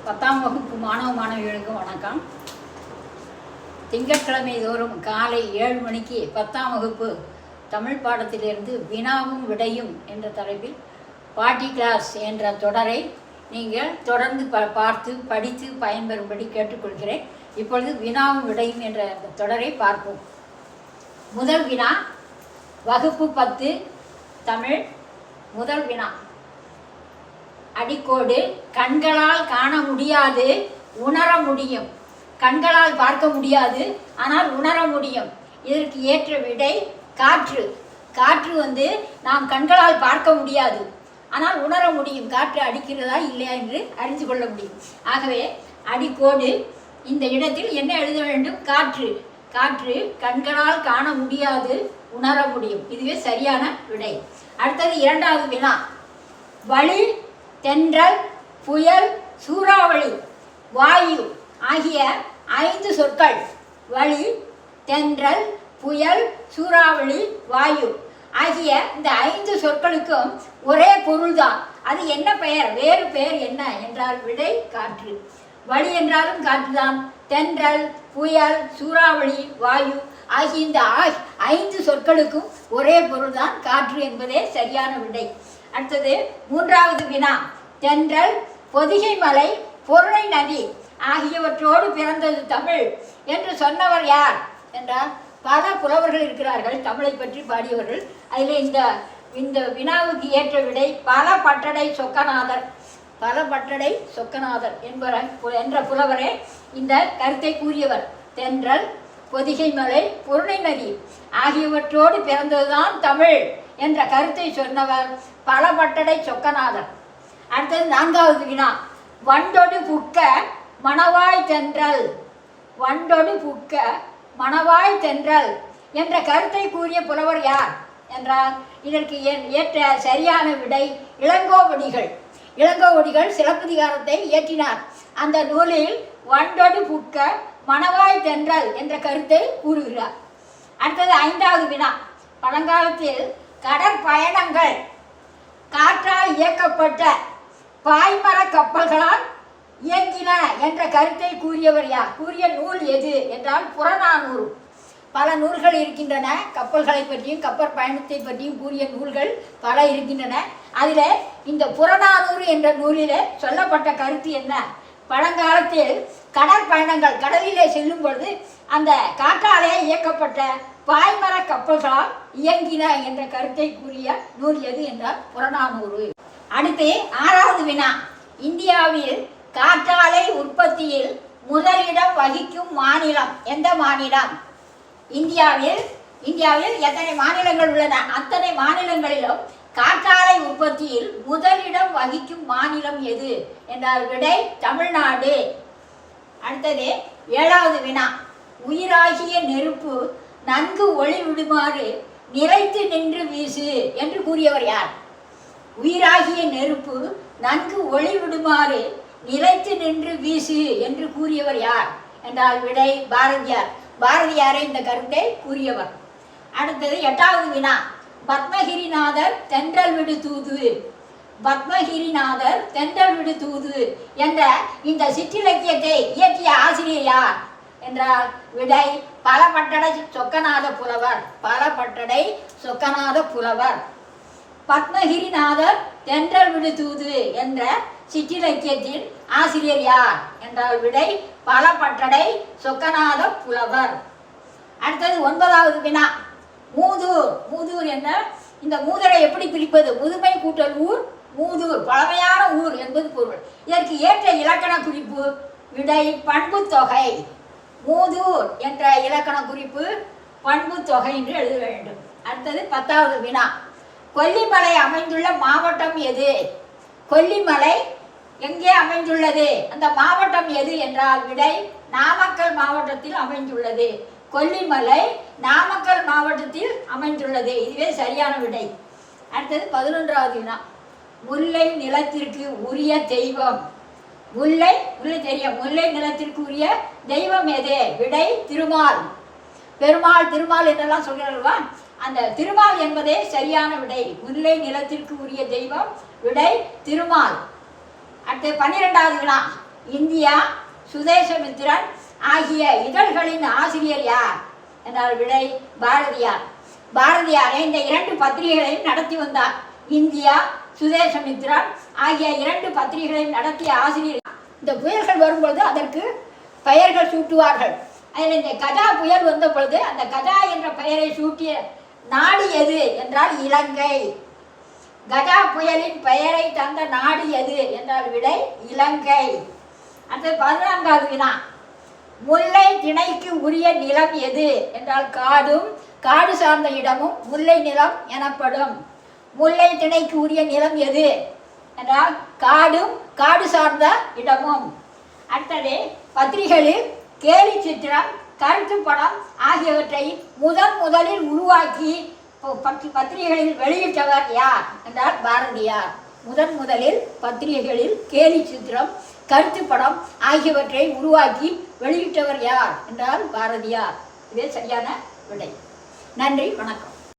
10ஆம் வகுப்பு மாணவ மாணவிகளுக்கும் வணக்கம். திங்கட்கிழமை தோறும் காலை 7 மணிக்கு 10ஆம் வகுப்பு தமிழ் பாடத்திலிருந்து வினாவும் விடையும் என்ற தலைப்பில் பாட்டி கிளாஸ் என்ற தொடரை நீங்கள் தொடர்ந்து பார்த்து படித்து பயன்பெறும்படி கேட்டுக்கொள்கிறேன். இப்பொழுது வினாவும் விடையும் என்ற தொடரை பார்ப்போம். முதல் வினா, வகுப்பு 10 தமிழ். முதல் வினா, அடிக்கோடு. கண்களால் காண முடியாது, உணர முடியும். கண்களால் பார்க்க முடியாது, ஆனால் உணர முடியும். இதற்கு ஏற்ற விடை காற்று. காற்று நாம் கண்களால் பார்க்க முடியாது, ஆனால் உணர முடியும். காற்று அடிக்கிறதா இல்லையா என்று அறிந்து கொள்ள முடியும். ஆகவே அடிக்கோடு இந்த இடத்தில் என்ன எழுத வேண்டும்? காற்று. காற்று கண்களால் காண முடியாது, உணர முடியும். இதுவே சரியான விடை. அடுத்தது இரண்டாவது வினா, வழி, தென்றல், புயல், சூறாவளி, வாயு ஆகிய 5 சொற்கள். வழி, தென்றல், புயல், சூறாவளி, வாயு ஆகிய இந்த 5 சொற்களுக்கும் ஒரே பொருள்தான். அது என்ன பெயர்? வேறு பெயர் என்ன என்றால் விடை காற்று. வழி என்றாலும் காற்றுதான். தென்றல், புயல், சூறாவளி, வாயு ஆகிய இந்த 5 சொற்களுக்கும் ஒரே பொருள்தான் காற்று என்பதே சரியான விடை. அடுத்தது மூன்றாவது வினா, தென்றல், பொதிகை மலை, பொருணை நதி ஆகியவற்றோடு பிறந்தது தமிழ் என்று சொன்னவர் யார் என்றால் பல புலவர்கள் இருக்கிறார்கள் தமிழை பற்றி பாடியவர்கள். அதில் இந்த வினாவுக்கு ஏற்ற விடை பலபட்டடை சொக்கநாதர். பலபட்டடை சொக்கநாதர் என்ற புலவரே இந்த கருத்தை கூறியவர். தென்றல், பொதிகை மலை, பொருணை நதி ஆகியவற்றோடு பிறந்ததுதான் தமிழ் என்ற கருத்தை சொன்னவர் பலபட்டடை சொக்கநாதர். அடுத்தது நான்காவது வினா, வண்டொடு புக்க மணவாய் தென்றல். வண்டொடு புக்க மணவாய் தென்றல் என்ற கருத்தை கூறிய புலவர் யார் என்றால் இதற்கு ஏற்ற சரியான விடை இளங்கோவடிகள். இளங்கோவடிகள் சிலப்பதிகாரத்தை இயற்றினார். அந்த நூலில் வண்டொடு புக்க மணவாய் தென்றல் என்ற கருத்தை கூறுகிறார். அடுத்தது ஐந்தாவது வினா, பழங்காலத்தில் கடற்பயணங்கள் காற்றால் இயக்கப்பட்ட பாய்மர கப்பல்களால் இயங்கின என்ற கருத்தை கூறியவர் யார்? கூறிய நூல் எது என்றால் புறநானூறு. பல நூல்கள் இருக்கின்றன. கப்பல்களை பற்றியும் கப்பல் பயணத்தை பற்றியும் கூறிய நூல்கள் பல இருக்கின்றன. அதில் இந்த புறநானூறு என்ற நூலிலே சொல்லப்பட்ட கருத்து என்ன? பழங்காலத்தில் கடற்பயணங்கள், கடலிலே செல்லும் பொழுது அந்த காற்றாலே இயக்கப்பட்ட பாய்மர கப்பல்களால் இயங்கின என்ற கருத்தை கூறிய நூல் எது என்றால் புறநானூறு. அடுத்து ஆறாவது வினா, இந்தியாவில் காற்றாலை உற்பத்தியில் முதலிடம் வகிக்கும் மாநிலம் எந்த மாநிலம்? இந்தியாவில் எத்தனை மாநிலங்கள் உள்ளன? அத்தனை மாநிலங்களிலும் காற்றாலை உற்பத்தியில் முதலிடம் வகிக்கும் மாநிலம் எது என்றால் விடை தமிழ்நாடு. அடுத்தது ஏழாவது வினா, உயிராகிய நெருப்பு நன்கு ஒளி விடுமாறு நிலைத்து நின்று வீசு என்று கூறியவர் யார்? உயிராகிய நெருப்பு நன்கு ஒளி விடுமாறு நிலைத்து நின்று வீசு என்று கூறியவர் யார் என்றால் விடை பாரதியார். பாரதியாரை இந்த கருத்தை கூறியவர். அடுத்தது எட்டாவது வினா, பத்மகிரிநாதர் தென்றல் விடு தூது. பத்மகிரிநாதர் தென்றல் விடு தூது என்ற இந்த சிற்றிலக்கியத்தை இயற்றிய ஆசிரியர் யார் என்றால் விடை பலபட்டடை சொக்கநாத புலவர். பலபட்டடை சொக்கநாத புலவர். பத்மகிரிநாதர் தென்றல் விடு தூது என்ற சிற்றிலக்கியத்தின் ஆசிரியர் யார் என்றால் விடை பலபட்டடை சொக்கநாத புலவர். அடுத்தது ஒன்பதாவது வினா, மூதூர். மூதூர் என்ன? இந்த மூதரை எப்படி பிரிப்பது? முதுமை கூட்டல் ஊர், மூதூர் பழமையான ஊர் என்பது பொருள். இதற்கு ஏற்ற இலக்கண குறிப்பு விடை பண்பு தொகை. மூதூர் என்ற இலக்கண குறிப்பு பண்பு தொகை என்று எழுத வேண்டும். அடுத்தது 10வது வினா, கொல்லிமலை அமைந்துள்ள மாவட்டம் எது? கொல்லிமலை எங்கே அமைந்துள்ளது? அந்த மாவட்டம் எது என்றால் விடை நாமக்கல் மாவட்டத்தில் அமைந்துள்ளது. கொல்லிமலை நாமக்கல் மாவட்டத்தில் அமைந்துள்ளது. இதுவே சரியான விடை. அடுத்தது 11வது வினா, முல்லை நிலத்திற்கு உரிய தெய்வம். முல்லை தெரியும். முல்லை நிலத்திற்கு உரிய தெய்வம் எது? விடை திருமால். பெருமாள், திருமால் என்றெல்லாம் சொல்கிறல்வா, அந்த திருமால் என்பதே சரியான விடை. முல்லை நிலத்திற்கு உரிய தெய்வம் விடை திருமால். அடுத்து 12வது வினா, இந்தியா, சுதேசமித்திரன் ஆகிய இதழ்களின் ஆசிரியர் யார் என்றால் விடை பாரதியார். பாரதியாரே இந்த 2 பத்திரிகைகளையும் நடத்தி வந்தார். இந்தியா, சுதேசமித்திரன் ஆகிய 2 பத்திரிகைகளையும் நடத்திய ஆசிரியர். இந்த புயல்கள் வரும்பொழுது அதற்கு பெயர்கள் சூட்டுவார்கள். அதில் இந்த கஜா புயல் வந்த பொழுது அந்த கஜா என்ற பெயரை சூட்டிய நாடு எது என்றால் இலங்கை. கஜா புயலின் பெயரை தந்த நாடு எது என்றால் விடை இலங்கை. அடுத்தது 14வது வினா. முல்லை திணைக்கு உரிய நிலம் எது என்றால் காடும் காடு சார்ந்த இடமும் முல்லை நிலம் எனப்படும். முல்லை திணைக்கு உரிய நிலம் எது என்றால் காடும் காடு சார்ந்த இடமும். அடுத்தது பத்திரிகைகளில் கேலி சித்திரம், கருத்து படம் ஆகியவற்றை முதலில் உருவாக்கி பத்திரிகைகளில் வெளியிட்டவர் யார் என்றால் பாரதியார். முதலில் பத்திரிகைகளில் கேலி சித்திரம், கருத்து படம் ஆகியவற்றை உருவாக்கி வெளியிட்டவர் யார் என்றால் பாரதியார். இதுவே சரியான விடை. நன்றி, வணக்கம்.